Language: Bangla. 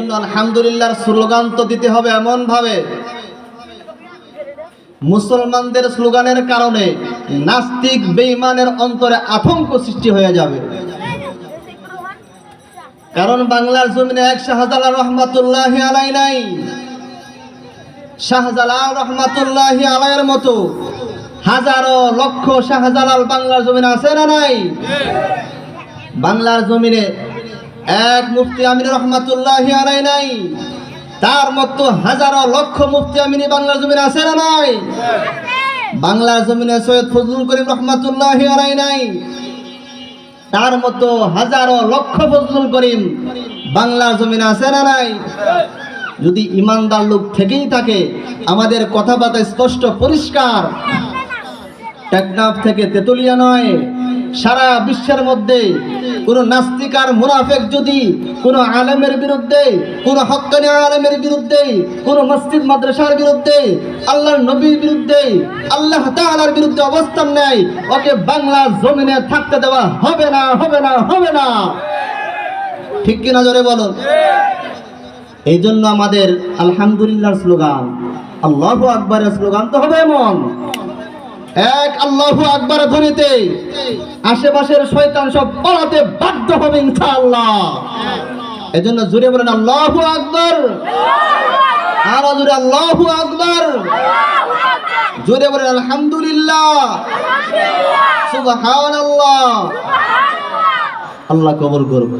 জন্য আলহামদুলিল্লাহর স্লোগান তো দিতে হবে এমন ভাবে মুসলমানদের স্লোগানের কারণে নাস্তিক বেঈমানের অন্তরে আতঙ্ক সৃষ্টি হয়ে যাবে। কারণ বাংলার জমিনে এক শাহজালাল রহমাতুল্লাহি আলাইহি নাই, শাহজালাল রহমাতুল্লাহি আলাইহির মতো হাজারো লক্ষ শাহজালাল বাংলার জমিনে আছে না নাই? বাংলার জমিনে এক মুফতি আমিন রহমাতুল্লাহি আলাইহি নাই, তার মতো হাজারো লক্ষ মুফতি আমিনী বাংলার জমিনে আছে না নাই? বাংলার জমিনে সৈয়দ ফজলুল করিম রহমাতুল্লাহি আলাইহি নাই, তার মতো হাজারো লক্ষ ফজলুল করিম বাংলার জমিনে আছে না নাই? যদি ইমানদার লোক থেকেই থাকে, আমাদের কথাবার্তা স্পষ্ট পরিষ্কার, টেকনাফ থেকে তেতুলিয়া নয়, সারা বিশ্বের মধ্যে কোন নাস্তিক আর মুনাফিক যদি কোন আলেমের বিরুদ্ধে, কোন হক্কানি আলেমের বিরুদ্ধে, কোন মসজিদ মাদ্রাসার বিরুদ্ধে, আল্লাহর নবীর বিরুদ্ধে, আল্লাহ তাআলার বিরুদ্ধে অবস্থান নেয়, ওকে বাংলা জমিনে থাকতে দেওয়া হবে না, হবে না, হবে না। ঠিক কিনা জোরে বলুন। এই জন্য আমাদের আলহামদুলিল্লাহর স্লোগান, আল্লাহু আকবারের স্লোগান তো হবে এমন এক আল্লাহু আকবার ধ্বনিতে আশেপাশের শয়তান সব পালাতে বাধ্য হবে ইনশাআল্লাহ। এজন্য জোরে বলেন আল্লাহু আকবার, আরো জোরে আল্লাহু আকবার, জোরে বলেন আলহামদুলিল্লাহ, সুবহানাল্লাহ। আল্লাহ কবুল করুন।